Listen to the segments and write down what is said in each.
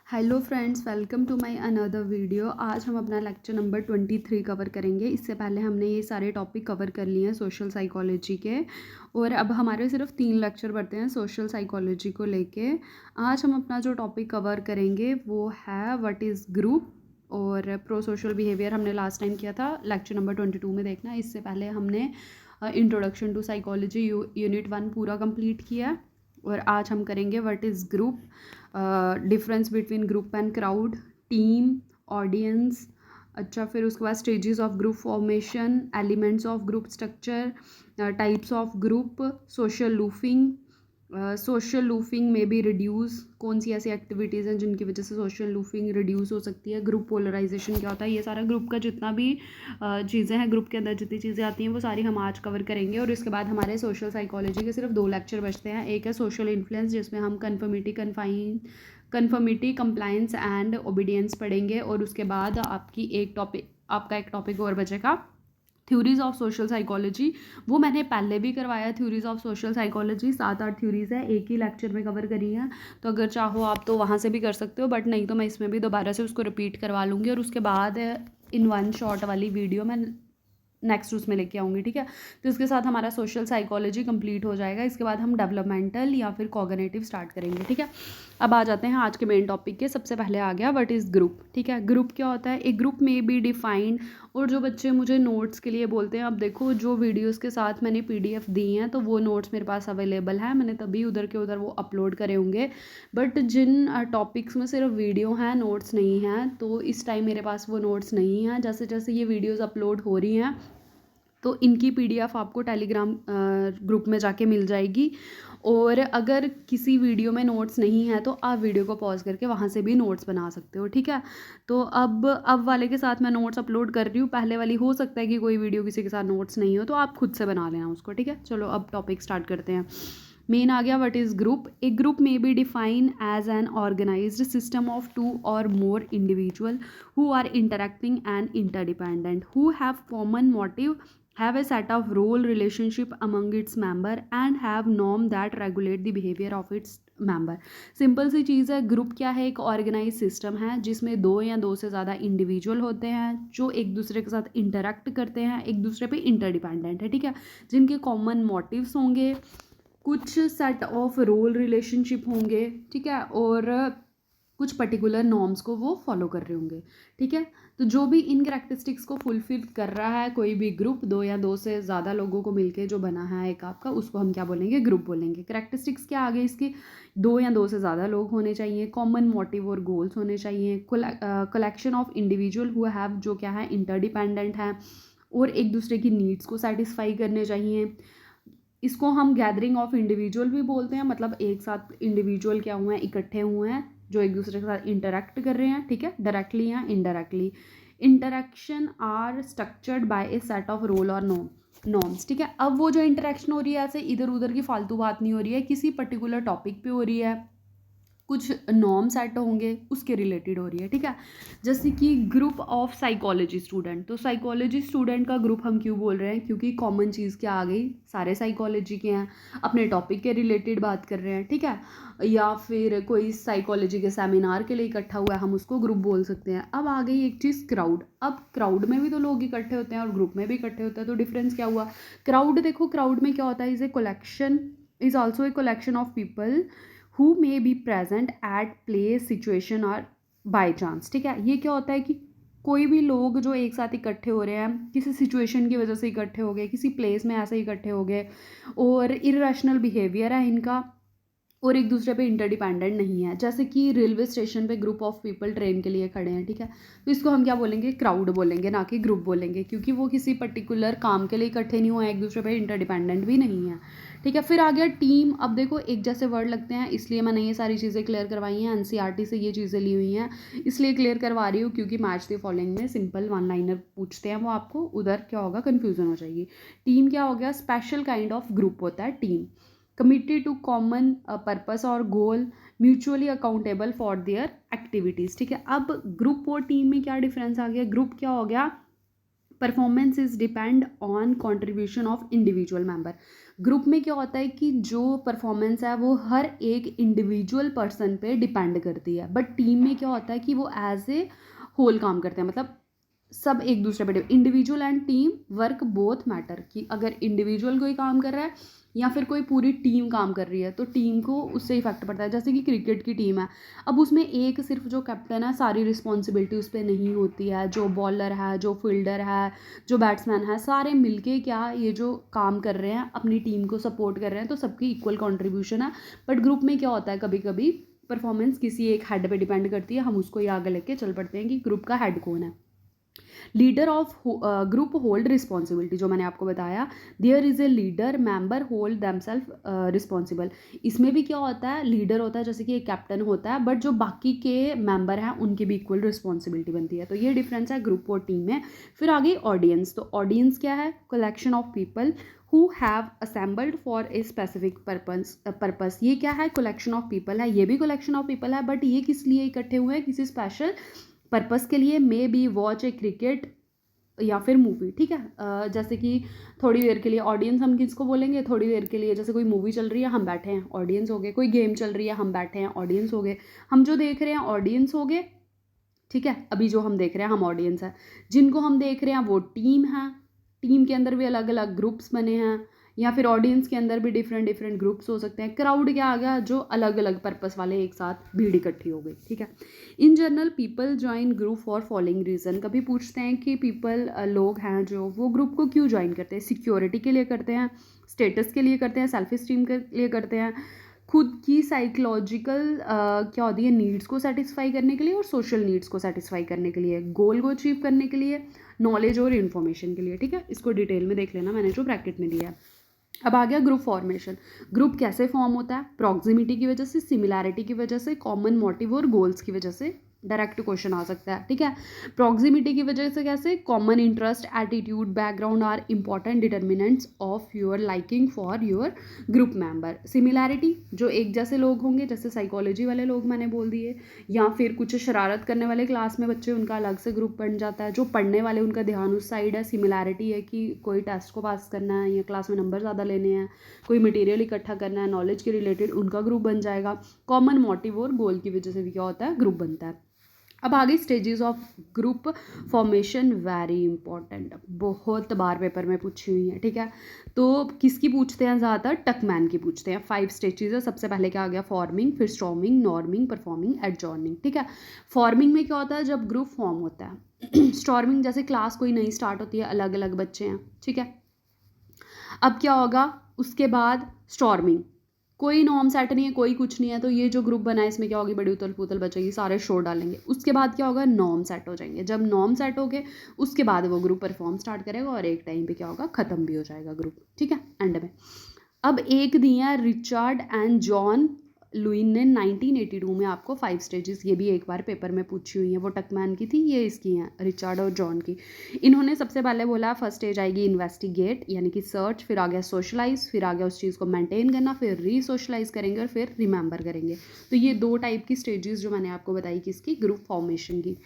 Hello friends, welcome to my another video. आज हम अपना लेक्चर नंबर 23 कवर करेंगे। इससे पहले हमने ये सारे टॉपिक कवर कर लिए हैं सोशल साइकोलॉजी के, और अब हमारे सिर्फ 3 लेक्चर बढ़ते हैं सोशल साइकोलॉजी को लेके। आज हम अपना जो टॉपिक कवर करेंगे वो है व्हाट इज़ ग्रुप, और प्रो सोशल बिहेवियर हमने लास्ट टाइम किया था लेक्चर नंबर 22 में देखना। इससे पहले हमने इंट्रोडक्शन टू साइकोलॉजी यूनिट 1 पूरा कंप्लीट किया, और आज हम करेंगे what is group, difference between group and crowd, team, audience. अच्छा, फिर उसके बाद stages of group formation, elements of group structure, types of group, social loafing. Social loafing में भी रिड्यूस, कौन सी ऐसी एक्टिविटीज़ हैं जिनकी वजह से सोशल लूफिंग रिड्यूस हो सकती है। ग्रुप पोलराइजेशन क्या होता है, ये सारा ग्रुप का जितना भी चीज़ें हैं, ग्रुप के अंदर जितनी चीज़ें आती हैं वो सारी हम आज कवर करेंगे। और इसके बाद हमारे सोशल साइकोलॉजी के सिर्फ 2 लेक्चर बचते हैं। एक है सोशल इन्फ्लुएंस, जिसमें हम कन्फर्मिटी, कंप्लायंस एंड ओबीडियंस पढ़ेंगे, और उसके बाद आपका एक टॉपिक और बचेगा थ्योरीज ऑफ सोशल साइकोलॉजी। वो मैंने पहले भी करवाया। Theories of social psychology 7-8 theories है, एक ही लेक्चर में कवर करी हैं। तो अगर चाहो आप तो वहाँ से भी कर सकते हो, बट नहीं तो मैं इसमें भी दोबारा से उसको रिपीट करवा लूँगी, और उसके बाद इन वन शॉट वाली वीडियो मैं नेक्स्ट उसमें लेके आऊँगी। ठीक है, तो इसके साथ हमारा सोशल साइकोलॉजी कंप्लीट हो जाएगा। इसके बाद हम डेवलपमेंटल या फिर कॉग्निटिव स्टार्ट करेंगे। ठीक है, अब आ जाते हैं आज के मेन टॉपिक के। सबसे पहले आ गया व्हाट इज़ ग्रुप। ठीक है, ग्रुप क्या होता है? एक ग्रुप में बी डिफाइंड। और जो बच्चे मुझे नोट्स के लिए बोलते हैं, अब देखो जो वीडियोस के साथ मैंने PDF दी हैं तो वो नोट्स मेरे पास अवेलेबल है, मैंने तभी उधर के उधर वो अपलोड करे होंगे। बट जिन टॉपिक्स में सिर्फ वीडियो हैं, नोट्स नहीं हैं, तो इस टाइम मेरे पास वो नोट्स नहीं हैं। जैसे जैसे ये वीडियोज़ अपलोड हो रही हैं तो इनकी PDF आपको टेलीग्राम ग्रुप में जाके मिल जाएगी। और अगर किसी वीडियो में नोट्स नहीं है तो आप वीडियो को पॉज करके वहाँ से भी नोट्स बना सकते हो। ठीक है, तो अब वाले के साथ मैं नोट्स अपलोड कर रही हूँ। पहले वाली हो सकता है कि कोई वीडियो किसी के साथ नोट्स नहीं हो, तो आप खुद से बना लेना उसको। ठीक है, चलो अब टॉपिक स्टार्ट करते हैं। मेन आ गया what is group. A group may be defined as an organised system of 2 or more individual who are interacting and interdependent, who have common motive, have a set of role relationship among its member and have norm that regulate the behavior of its member। Simple सी चीज़ है। Group क्या है? एक organise system है जिसमें 2 या 2 से ज़्यादा इंडिविजुअल होते हैं जो एक दूसरे के साथ इंटरेक्ट करते हैं, एक दूसरे पे इंटरडिपेंडेंट है। ठीक है, जिनके कॉमन मोटिव्स होंगे, कुछ सेट ऑफ रोल रिलेशनशिप होंगे। ठीक है, और कुछ पर्टिकुलर नॉर्म्स को वो फॉलो कर रहे होंगे। ठीक है, तो जो भी इन कैरेक्टरिस्टिक्स को फुलफिल कर रहा है कोई भी ग्रुप, 2 या 2 से ज़्यादा लोगों को मिलके जो बना है एक आपका, उसको हम क्या बोलेंगे? ग्रुप बोलेंगे। कैरेक्टरिस्टिक्स क्या आगे इसकी? 2 या 2 से ज़्यादा लोग होने चाहिए, कॉमन मोटिव और गोल्स होने चाहिए, collection of individual who have, जो क्या है, इंटरडिपेंडेंट है और एक दूसरे की नीड्स को सेटिस्फाई करने चाहिए। इसको हम गैदरिंग ऑफ इंडिविजुअल भी बोलते हैं, मतलब एक साथ इंडिविजुअल क्या हुए हैं, इकट्ठे हुए हैं जो एक दूसरे के साथ इंटरेक्ट कर रहे हैं। ठीक है, डायरेक्टली या indirectly. Interaction are structured by a set of role और नॉर्म्स। ठीक है, अब वो जो इंटरेक्शन हो रही है ऐसे इधर उधर की फालतू बात नहीं हो रही है, किसी पर्टिकुलर टॉपिक पे हो रही है, कुछ नॉर्म सेट होंगे उसके रिलेटेड हो रही है। ठीक है, जैसे कि ग्रुप ऑफ साइकोलॉजी स्टूडेंट। तो साइकोलॉजी स्टूडेंट का ग्रुप हम क्यों बोल रहे हैं? क्योंकि कॉमन चीज़ क्या आ गई, सारे साइकोलॉजी के हैं, अपने टॉपिक के रिलेटेड बात कर रहे हैं। ठीक है, या फिर कोई साइकोलॉजी के सेमिनार के लिए इकट्ठा हुआ है, हम उसको ग्रुप बोल सकते हैं। अब आ गई एक चीज़ क्राउड। अब क्राउड में भी तो लोग इकट्ठे होते हैं और ग्रुप में भी इकट्ठे होते हैं, तो डिफरेंस क्या हुआ? क्राउड, देखो क्राउड में क्या होता है, is also a collection of people who may be present at place situation or by chance। ठीक है, ये क्या होता है कि कोई भी लोग जो एक साथ इकट्ठे हो रहे हैं, किसी सिचुएशन की वजह से इकट्ठे हो गए, किसी प्लेस में ऐसे इकट्ठे हो गए, और इरेशनल बिहेवियर है इनका, और एक दूसरे पे इंटरडिपेंडेंट नहीं है। जैसे कि रेलवे स्टेशन पे ग्रुप ऑफ पीपल ट्रेन के लिए खड़े हैं। ठीक है, तो इसको हम क्या बोलेंगे? क्राउड बोलेंगे, ना कि ग्रुप बोलेंगे, क्योंकि वो किसी पर्टिकुलर काम के लिए इकट्ठे नहीं हुए, एक दूसरे पे इंटरडिपेंडेंट भी नहीं है। ठीक है, फिर आ गया टीम। अब देखो एक जैसे वर्ड लगते हैं, इसलिए मैंने ये सारी चीज़ें क्लियर करवाई हैं, NCERT से ये चीज़ें ली हुई हैं, इसलिए क्लियर करवा रही हूँ क्योंकि मैच द फॉलोइंग में सिंपल 1 लाइनर पूछते हैं, वो आपको उधर क्या होगा, कन्फ्यूजन हो जाएगी। टीम क्या हो गया? स्पेशल काइंड ऑफ ग्रुप होता है team, committed to common purpose और goal, mutually accountable for their activities. ठीक है, अब ग्रुप और टीम में क्या डिफरेंस आ गया? ग्रुप क्या हो गया? Performance is depend on contribution of individual member. Group में क्या होता है कि जो परफॉर्मेंस है वो हर एक इंडिविजुअल पर्सन पे डिपेंड करती है, बट टीम में क्या होता है कि वो एज ए होल काम करते हैं, मतलब सब एक दूसरे पे। Individual and team work both matter, कि अगर इंडिविजुअल कोई काम कर रहा है या फिर कोई पूरी टीम काम कर रही है तो टीम को उससे इफेक्ट पड़ता है। जैसे कि क्रिकेट की टीम है, अब उसमें एक सिर्फ जो कैप्टन है सारी रिस्पॉन्सिबिलिटी उस पर नहीं होती है, जो बॉलर है, जो फील्डर है, जो बैट्समैन है, सारे मिलके क्या ये जो काम कर रहे हैं अपनी टीम को सपोर्ट कर रहे हैं, तो सबकी इक्वल कंट्रीब्यूशन है। बट ग्रुप में क्या होता है, कभी कभी परफॉर्मेंस किसी एक हेड पे डिपेंड करती है, हम उसको ही आगे लेके चल पड़ते हैं कि ग्रुप का हेड कौन है। Leader of group hold responsibility, जो मैंने आपको बताया, there is a leader, member hold themselves responsible. इसमें भी क्या होता है, लीडर होता है जैसे कि एक कैप्टन होता है, बट जो बाकी के मेंबर हैं उनकी भी इक्वल रिस्पॉन्सिबिलिटी बनती है। तो ये डिफरेंस है ग्रुप और टीम में। फिर आगे ऑडियंस, तो ऑडियंस क्या है, collection of people who have assembled for a specific purpose। ये क्या है, कलेक्शन ऑफ पीपल है, ये भी कलेक्शन ऑफ पीपल है, बट ये किस लिए इकट्ठे हुए हैं, किसी स्पेशल पर्पस के लिए। May be watch A cricket या फिर मूवी, ठीक है। जैसे कि थोड़ी देर के लिए ऑडियंस हम किसको बोलेंगे, थोड़ी देर के लिए, जैसे कोई मूवी चल रही है हम बैठे हैं, ऑडियंस हो गए। कोई गेम चल रही है हम बैठे हैं, ऑडियंस हो गए। हम जो देख रहे हैं ऑडियंस हो गए, ठीक है। अभी जो हम देख रहे हैं हम ऑडियंस है, जिनको हम देख रहे हैं वो टीम है। टीम के अंदर भी अलग अलग ग्रुप्स बने हैं, या फिर ऑडियंस के अंदर भी डिफरेंट डिफरेंट ग्रुप्स हो सकते हैं। क्राउड क्या आ गया, जो अलग अलग पर्पस वाले एक साथ भीड़ इकट्ठी हो गई, ठीक है। In general people join group for following reason. कभी पूछते हैं कि पीपल लोग हैं जो वो ग्रुप को क्यों ज्वाइन करते हैं, सिक्योरिटी के लिए करते हैं, स्टेटस के लिए करते हैं, सेल्फ स्टीम के लिए करते हैं, खुद की साइकोलॉजिकल क्या होती है नीड्स को सेटिस्फाई करने के लिए, और सोशल नीड्स को सेटिस्फाई करने के लिए, गोल को अचीव करने के लिए, नॉलेज और इन्फॉर्मेशन के लिए, ठीक है। इसको डिटेल में देख लेना, मैंने जो ब्रैकेट में दिया है। अब आ गया ग्रुप फॉर्मेशन। ग्रुप कैसे फॉर्म होता है, प्रॉक्सिमिटी की वजह से, सिमिलैरिटी की वजह से, कॉमन मोटिव और गोल्स की वजह से। डायरेक्ट क्वेश्चन आ सकता है, ठीक है। प्रॉक्सिमिटी की वजह से कैसे, common interest, attitude, background are important determinants of your liking for your group member. Similarity, जो एक जैसे लोग होंगे, जैसे साइकोलॉजी वाले लोग मैंने बोल दिए, या फिर कुछ शरारत करने वाले क्लास में बच्चे, उनका अलग से ग्रुप बन जाता है। जो पढ़ने वाले उनका ध्यान उस साइड है। सिमिलैरिटी है कि कोई टेस्ट को पास करना है या क्लास में नंबर ज़्यादा लेने हैं, कोई मटेरियल इकट्ठा करना है नॉलेज के रिलेटेड, उनका ग्रुप बन जाएगा। कॉमन मोटिव और गोल की वजह से भी क्या होता है, ग्रुप बनता है। अब आगे stages of group formation, very important, बहुत बार पेपर में पूछी हुई है, ठीक है। तो किसकी पूछते हैं ज़्यादातर, टकमैन की पूछते हैं। 5 स्टेजेस है। सबसे पहले क्या आ गया, फॉर्मिंग, फिर स्टॉर्मिंग, नॉर्मिंग, परफॉर्मिंग, एडजॉर्निंग, ठीक है। फॉर्मिंग में क्या होता है, जब ग्रुप फॉर्म होता है। स्टॉर्मिंग, जैसे क्लास कोई नई स्टार्ट होती है, अलग अलग बच्चे हैं, ठीक है। अब क्या होगा उसके बाद, स्टॉर्मिंग, कोई नॉर्म सेट नहीं है, कोई कुछ नहीं है, तो ये जो ग्रुप बना है इसमें क्या होगी, बड़ी उथल पुथल बचेगी, सारे शोर डालेंगे। उसके बाद क्या होगा, नॉर्म सेट हो जाएंगे। जब नॉर्म सेट हो गए उसके बाद वो ग्रुप परफॉर्म स्टार्ट करेगा, और एक टाइम पे क्या होगा, ख़त्म भी हो जाएगा ग्रुप, ठीक है, एंड में। अब एक दिया रिचर्ड एंड जॉन लुइन ने 1982 में आपको 5 स्टेजेस, ये भी एक बार पेपर में पूछी हुई है। वो टकमैन की थी, ये इसकी हैं, रिचर्ड और जॉन की। इन्होंने सबसे पहले बोला फर्स्ट स्टेज आएगी इन्वेस्टिगेट, यानी कि सर्च, फिर आ गया सोशलाइज, फिर आ गया उस चीज़ को मेंटेन करना, फिर रीसोशलाइज करेंगे, और फिर रिमेंबर करेंगे। तो ये 2 टाइप की स्टेजेस जो मैंने आपको बताई किसकी, ग्रुप फॉर्मेशन की।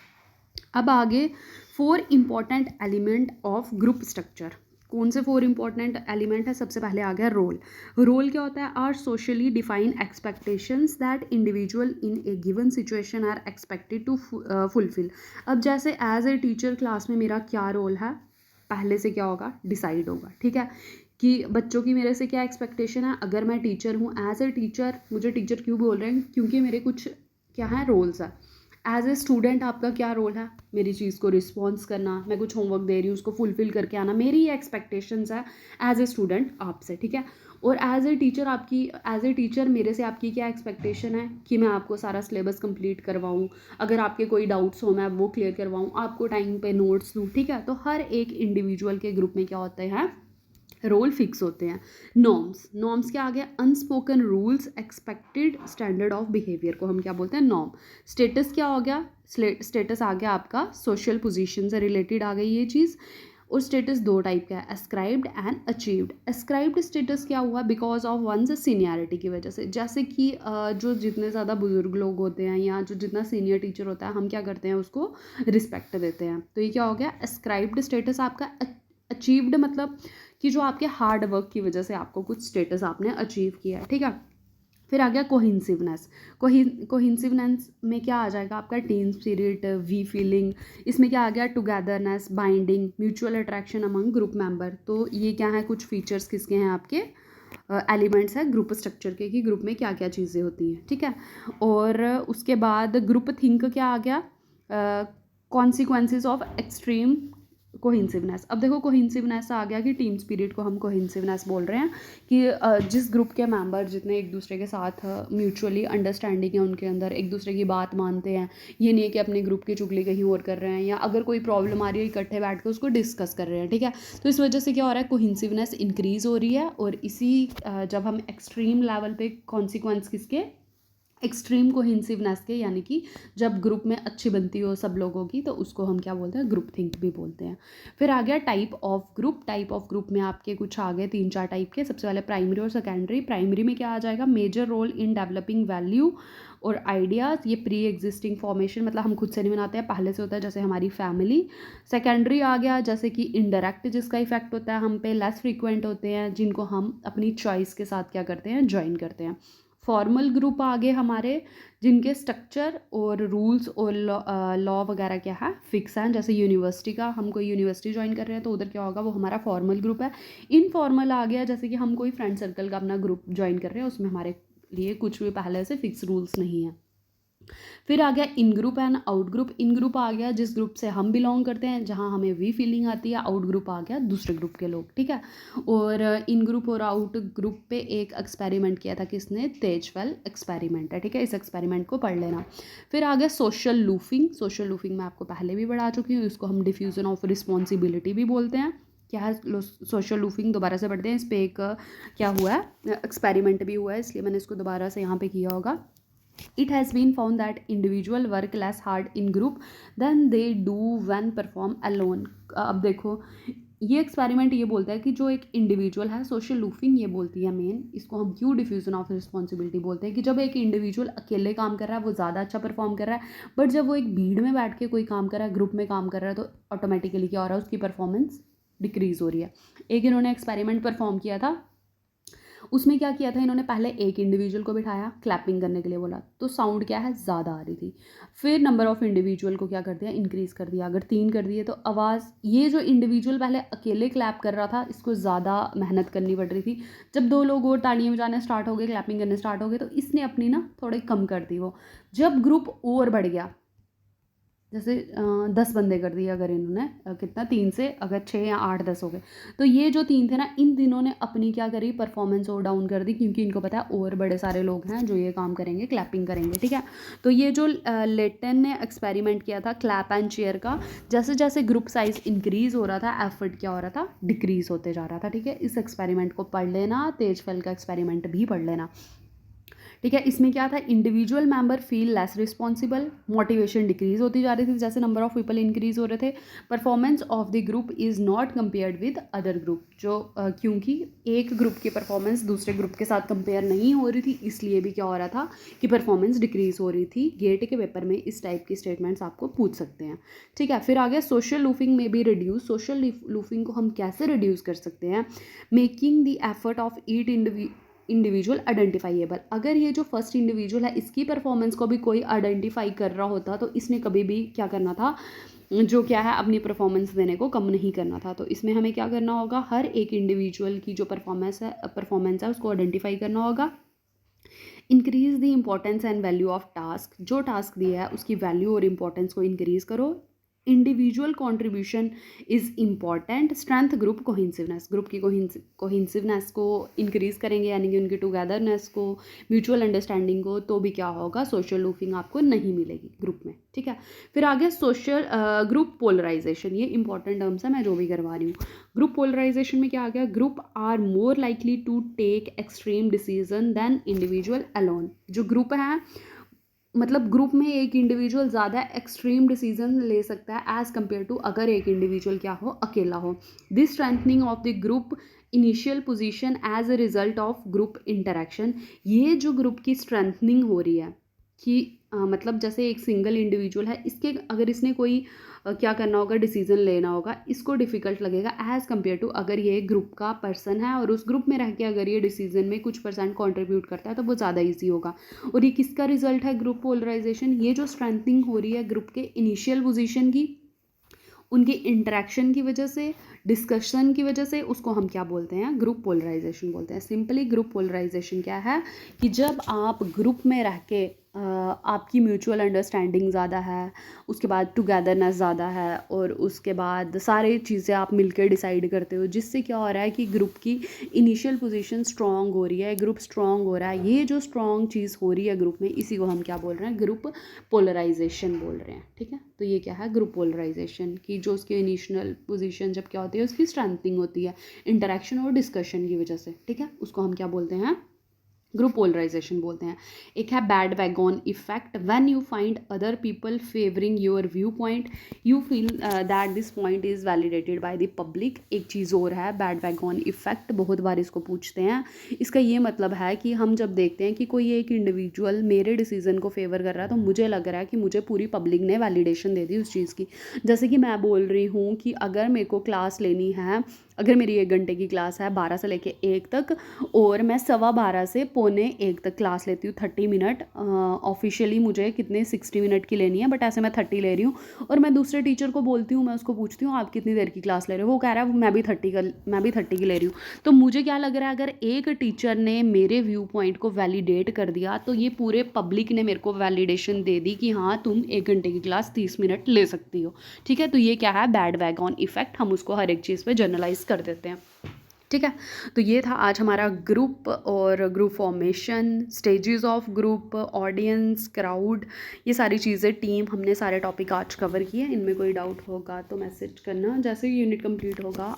अब आगे 4 important element of group structure. कौन से 4 इंपॉर्टेंट एलिमेंट है, सबसे पहले आ गया रोल। रोल क्या होता है, are socially define expectations that individual in a given situation are expected to fulfil. अब जैसे एज ए टीचर क्लास में मेरा क्या रोल है, पहले से क्या होगा, डिसाइड होगा, ठीक है, कि बच्चों की मेरे से क्या एक्सपेक्टेशन है। अगर मैं टीचर हूँ, एज ए टीचर, मुझे टीचर क्यों बोल रहे हैं, क्योंकि मेरे कुछ क्या है, रोल्स है। एज ए स्टूडेंट आपका क्या रोल है, मेरी चीज़ को रिस्पॉन्स करना, मैं कुछ होमवर्क दे रही हूँ उसको फुलफिल करके आना, मेरी ये एक्सपेक्टेशंस है एज ए स्टूडेंट आपसे, ठीक है। और एज ए टीचर आपकी, एज ए टीचर मेरे से आपकी क्या एक्सपेक्टेशन है, कि मैं आपको सारा सिलेबस कंप्लीट करवाऊँ, अगर आपके कोई डाउट्स हो मैं वो क्लियर करवाऊँ, आपको टाइम पे नोट्स दूँ, ठीक है। तो हर एक इंडिविजुअल के ग्रुप में क्या होते हैं, रोल फिक्स होते हैं। नॉर्म्स, नॉर्म्स क्या आ गया, unspoken rules, expected standard of behaviour को हम क्या बोलते हैं, नॉर्म। स्टेटस क्या हो गया, स्टेटस आ गया आपका सोशल पोजीशन से रिलेटेड आ गई ये चीज़। और स्टेटस दो टाइप का है, ascribed and achieved. Ascribed status क्या हुआ, बिकॉज ऑफ वंस सीनियरिटी की वजह से, जैसे कि जो जितने ज़्यादा बुजुर्ग लोग होते हैं या जो जितना सीनियर टीचर होता है हम क्या करते हैं उसको रिस्पेक्ट देते हैं। तो ये क्या हो गया, एस्क्राइब्ड स्टेटस आपका। अचीव्ड मतलब कि जो आपके हार्ड वर्क की वजह से आपको कुछ स्टेटस आपने अचीव किया है, ठीक है। फिर आ गया कोहिंसिवनेस। कोहिंसिवनेस में क्या आ जाएगा आपका, टीम स्पिरिट, वी फीलिंग। इसमें क्या आ गया, togetherness, binding, mutual attraction among group member. तो ये क्या है, कुछ फीचर्स किसके हैं आपके, एलिमेंट्स है ग्रुप स्ट्रक्चर के, कि ग्रुप में क्या क्या चीज़ें होती हैं, ठीक है। और उसके बाद ग्रुप थिंक क्या आ गया, कॉन्सिक्वेंसेस ऑफ एक्सट्रीम कोहिंसिवनेस। अब देखो कोहिंसिवनेस आ गया कि टीम स्पिरिट को हम कोहिंसिवनेस बोल रहे हैं कि जिस ग्रुप के मेंबर जितने एक दूसरे के साथ म्यूचुअली अंडरस्टैंडिंग है, उनके अंदर एक दूसरे की बात मानते हैं। ये नहीं है कि अपने ग्रुप की चुगली कहीं और कर रहे हैं, या अगर कोई प्रॉब्लम आ रही है इकट्ठे बैठ कर उसको डिस्कस कर रहे हैं, ठीक है। तो इस वजह से क्या हो रहा है, कोहिंसिवनेस इंक्रीज हो रही है। और इसी जब हम एक्सट्रीम लेवल पे कॉन्सिक्वेंस किसके, एक्सट्रीम कोहिंसिवनेस के, यानी कि जब ग्रुप में अच्छी बनती हो सब लोगों की, तो उसको हम क्या बोलते हैं, ग्रुप थिंक भी बोलते हैं। फिर आ गया type of group. Type of group में आपके कुछ आ गए 3-4 टाइप के। सबसे पहले प्राइमरी और सेकेंडरी। प्राइमरी में क्या आ जाएगा, major role in developing value और आइडियाज़। ये प्री एग्जिस्टिंग फॉर्मेशन, मतलब हम खुद से नहीं बनाते हैं, पहले से होता है, जैसे हमारी फैमिली। सेकेंडरी आ गया जैसे कि इनडायरेक्ट, जिसका इफेक्ट होता है हम पे, लेस फ्रीक्वेंट होते हैं, जिनको हम अपनी चॉइस के साथ क्या करते हैं, ज्वाइन करते हैं। फॉर्मल ग्रुप आगे हमारे, जिनके स्ट्रक्चर और रूल्स और लॉ वगैरह क्या है, फिक्स हैं। जैसे यूनिवर्सिटी का, हम कोई यूनिवर्सिटी ज्वाइन कर रहे हैं तो उधर क्या होगा, वो हमारा फॉर्मल ग्रुप है। इनफॉर्मल आ गया जैसे कि हम कोई फ्रेंड सर्कल का अपना ग्रुप ज्वाइन कर रहे हैं, उसमें हमारे लिए कुछ भी पहले से फिक्स रूल्स नहीं है। फिर आ गया in group and out group. In group आ गया जिस ग्रुप से हम बिलोंग करते हैं, जहाँ हमें वी फीलिंग आती है। आउट ग्रुप आ गया दूसरे ग्रुप के लोग, ठीक है। और इन ग्रुप और आउट ग्रुप पे एक एक्सपेरिमेंट किया था किसने, तेजवेल एक्सपेरिमेंट है, ठीक है। इस एक्सपेरिमेंट को पढ़ लेना। फिर आ गया सोशल लूफिंग। सोशल लूफिंग मैं आपको पहले भी पढ़ा चुकी हूँ, इसको हम डिफ्यूजन ऑफ रिस्पॉन्सिबिलिटी भी बोलते हैं। क्या है सोशल लूफिंग, दोबारा से पढ़ते हैं। इस पर एक क्या हुआ है, एक्सपेरिमेंट भी हुआ है, इसलिए मैंने इसको दोबारा से यहाँ पे किया होगा। It has been found that individual work less hard in group than they do when perform alone. अब देखो ये एक्सपेरिमेंट ये बोलता है कि जो एक इंडिविजुअल है, सोशल लूफिंग ये बोलती है मेन, इसको हम क्यों डिफ्यूजन ऑफ रिस्पॉन्सिबिलिटी बोलते हैं, कि जब एक इंडिविजुअल अकेले काम कर रहा है वो ज़्यादा अच्छा परफॉर्म कर रहा है, बट जब वो एक भीड़ में बैठ के कोई काम कर रहा है, ग्रुप में काम कर रहा है, तो ऑटोमेटिकली क्या हो रहा है, उसकी परफॉर्मेंस डिक्रीज़ हो रही है। एक इन्होंने एक्सपेरिमेंट परफॉर्म किया था, उसमें क्या किया था इन्होंने, पहले एक इंडिविजुअल को बिठाया, क्लैपिंग करने के लिए बोला, तो साउंड क्या है, ज़्यादा आ रही थी। फिर नंबर ऑफ़ इंडिविजुअल को क्या कर दिया, इंक्रीज़ कर दिया। अगर 3 कर दिए तो आवाज़, ये जो इंडिविजुअल पहले अकेले क्लैप कर रहा था, इसको ज़्यादा मेहनत करनी पड़ रही थी। जब 2 लोग और तालियां बजाने स्टार्ट हो गए, क्लैपिंग करने स्टार्ट हो गए, तो इसने अपनी ना थोड़ी कम कर दी वो। जब ग्रुप और बढ़ गया, जैसे 10 बंदे कर दिए अगर इन्होंने, कितना 3 से अगर 6 या 8 10 हो गए, तो ये जो 3 थे ना, इन तीनों ने अपनी क्या करी, परफॉर्मेंस और डाउन कर दी, क्योंकि इनको पता है और बड़े सारे लोग हैं जो ये काम करेंगे, क्लैपिंग करेंगे, ठीक है। तो ये जो लेटन ने एक्सपेरिमेंट किया था क्लैप एंड चेयर का, जैसे जैसे ग्रुप साइज इंक्रीज़ हो रहा था, एफर्ट क्या हो रहा था, डिक्रीज़ होते जा रहा था, ठीक है। इस एक्सपेरिमेंट को पढ़ लेना, तेजफल का एक्सपेरिमेंट भी पढ़ लेना, ठीक है। इसमें क्या था, individual member feel less responsible, motivation decrease होती जा रही थी जैसे नंबर ऑफ पीपल इंक्रीज हो रहे थे। Performance of the group is not compared with other group, जो क्योंकि एक ग्रुप की परफॉर्मेंस दूसरे ग्रुप के साथ कंपेयर नहीं हो रही थी, इसलिए भी क्या हो रहा था कि परफॉर्मेंस डिक्रीज हो रही थी। गेट के पेपर में इस टाइप की स्टेटमेंट्स आपको पूछ सकते हैं, ठीक है। फिर आगे सोशल लूफिंग में भी रिड्यूस। सोशल लूफिंग को हम कैसे रिड्यूस कर सकते हैं, making the effort of each individual identifiable. अगर ये जो फर्स्ट इंडिविजुअल है, इसकी परफॉर्मेंस को भी कोई आइडेंटिफाई कर रहा होता, तो इसने कभी भी क्या करना था, जो क्या है, अपनी परफॉर्मेंस देने को कम नहीं करना था। तो इसमें हमें क्या करना होगा, हर एक इंडिविजुअल की जो परफॉर्मेंस है उसको आइडेंटिफाई करना होगा। Increase the importance and value of task, जो टास्क दिया है उसकी वैल्यू और इंपॉर्टेंस को इंक्रीज करो। Individual contribution is important. Strength group cohesiveness, group की कोहिंसिवनेस को इंक्रीज़ करेंगे, यानी कि उनकी टुगेदरनेस को, म्यूचुअल अंडरस्टैंडिंग को, तो भी क्या होगा, सोशल लूफिंग आपको नहीं मिलेगी ग्रुप में, ठीक है। फिर आगे सोशल ग्रुप पोलराइजेशन, ये इंपॉर्टेंट टर्म्स है, मैं जो भी करवा रही हूँ। ग्रुप पोलराइजेशन में क्या आ गया, group are more likely to take extreme decision than individual alone. जो ग्रुप है मतलब ग्रुप में एक इंडिविजुअल ज़्यादा एक्सट्रीम डिसीजन ले सकता है एज़ कम्पेयर टू अगर एक इंडिविजुअल क्या हो, अकेला हो। This strengthening of the group initial position as a result of group interaction. ये जो ग्रुप की स्ट्रेंथनिंग हो रही है कि मतलब जैसे एक सिंगल इंडिविजुअल है, इसके अगर इसने कोई क्या करना होगा, डिसीजन लेना होगा, इसको डिफ़िकल्ट लगेगा एज़ कम्पेयर टू अगर ये एक ग्रुप का पर्सन है और उस ग्रुप में रह के अगर ये डिसीजन में कुछ परसेंट कंट्रीब्यूट करता है तो वो ज़्यादा ईजी होगा। और ये किसका रिजल्ट है, ग्रुप पोलराइजेशन। ये जो स्ट्रेंथनिंग हो रही है ग्रुप के इनिशियल पोजीशन की, उनकी इंटरेक्शन की वजह से, डिस्कशन की वजह से, उसको हम क्या बोलते हैं, ग्रुप पोलराइजेशन बोलते हैं। सिंपली ग्रुप पोलराइजेशन क्या है कि जब आप ग्रुप में रह के आपकी म्यूचुअल अंडरस्टैंडिंग ज़्यादा है, उसके बाद टुगेदरनेस ज़्यादा है, और उसके बाद सारी चीज़ें आप मिलकर डिसाइड करते हो, जिससे क्या हो रहा है कि ग्रुप की इनिशियल पोजीशन स्ट्रांग हो रही है, ग्रुप स्ट्रांग हो रहा है। ये जो स्ट्रांग चीज़ हो रही है ग्रुप में, इसी को हम क्या बोल रहे हैं, ग्रुप पोलराइजेशन बोल रहे हैं। ठीक है, तो ये क्या है, ग्रुप पोलराइजेशन की जो उसकी इनिशियल पोजीशन जब क्या होती है, उसकी स्ट्रेंथनिंग होती है इंटरेक्शन और डिस्कशन की वजह से। ठीक है, उसको हम क्या बोलते हैं, ग्रुप पोलराइजेशन बोलते हैं। एक है bandwagon effect, when you find other people favouring your view point you feel that this point is validated by the public. एक चीज़ और है बैड वैगॉन इफेक्ट, बहुत बार इसको पूछते हैं। इसका ये मतलब है कि हम जब देखते हैं कि कोई एक इंडिविजुअल मेरे डिसीजन को फेवर कर रहा है, तो मुझे लग रहा है कि मुझे पूरी पब्लिक ने वैलिडेशन दे दी उस चीज़ की। जैसे कि मैं बोल रही हूँ कि अगर मेरे को क्लास लेनी है, अगर मेरी 1 घंटे की क्लास है 12 से लेके 1 तक, और मैं 12:15 से 12:45 तक क्लास लेती हूँ 30 मिनट। ऑफिशियली मुझे कितने 60 मिनट की लेनी है, बट ऐसे मैं 30 ले रही हूँ। और मैं दूसरे टीचर को बोलती हूँ, मैं उसको पूछती हूँ आप कितनी देर की क्लास ले रहे हो, वो कह रहा है मैं भी 30 की ले रही हूँ। तो मुझे क्या लग रहा है, अगर एक टीचर ने मेरे व्यू पॉइंट को वैलिडेट कर दिया, तो ये पूरे पब्लिक ने मेरे को वैलिडेशन दे दी कि हाँ तुम 1 घंटे की क्लास 30 मिनट ले सकती हो। ठीक है, तो ये क्या है, बैड वैगॉन इफेक्ट। हम उसको हर एक चीज़ पे जनरलाइज कर देते हैं। ठीक है, तो ये था आज हमारा ग्रुप और group formation, stages of group, audience, crowd, ये सारी चीज़ें, टीम, हमने सारे टॉपिक आज कवर किए। इनमें कोई डाउट होगा तो मैसेज करना। जैसे ही यूनिट कंप्लीट होगा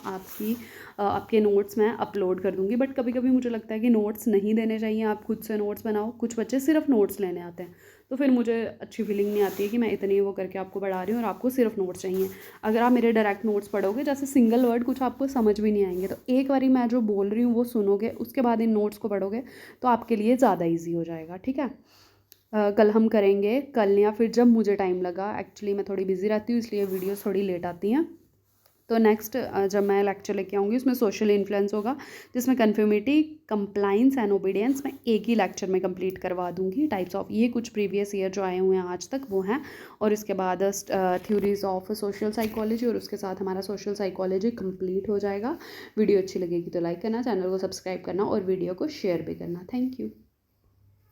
आपके नोट्स मैं अपलोड कर दूँगी। बट कभी कभी मुझे लगता है कि नोट्स नहीं देने चाहिए, आप खुद से नोट्स बनाओ। कुछ बच्चे सिर्फ नोट्स लेने आते हैं, तो फिर मुझे अच्छी फीलिंग नहीं आती है कि मैं इतनी वो करके आपको पढ़ा रही हूँ और आपको सिर्फ नोट्स चाहिए। अगर आप मेरे डायरेक्ट नोट्स पढ़ोगे, जैसे सिंगल वर्ड कुछ आपको समझ भी नहीं आएंगे, तो एक बारी मैं जो बोल रही हूँ वो सुनोगे, उसके बाद इन नोट्स को पढ़ोगे तो आपके लिए ज़्यादा ईजी हो जाएगा। ठीक है, कल हम करेंगे, कल या फिर जब मुझे टाइम लगा। एक्चुअली मैं थोड़ी बिजी रहती हूँ, इसलिए वीडियोस थोड़ी लेट आती हैं। तो नेक्स्ट जब मैं लेक्चर लेके आऊँगी उसमें सोशल इन्फ्लुएंस होगा, जिसमें कन्फर्मिटी, कंप्लाइंस एंड ओबीडियंस मैं एक ही लेक्चर में कंप्लीट करवा दूँगी। टाइप्स ऑफ ये कुछ प्रीवियस ईयर जो आए हुए हैं आज तक वो हैं, और इसके बाद थ्योरीज ऑफ सोशल साइकोलॉजी, और उसके साथ हमारा सोशल साइकोलॉजी कंप्लीट हो जाएगा। वीडियो अच्छी लगेगी तो लाइक करना, चैनल को सब्सक्राइब करना और वीडियो को शेयर भी करना। Thank you.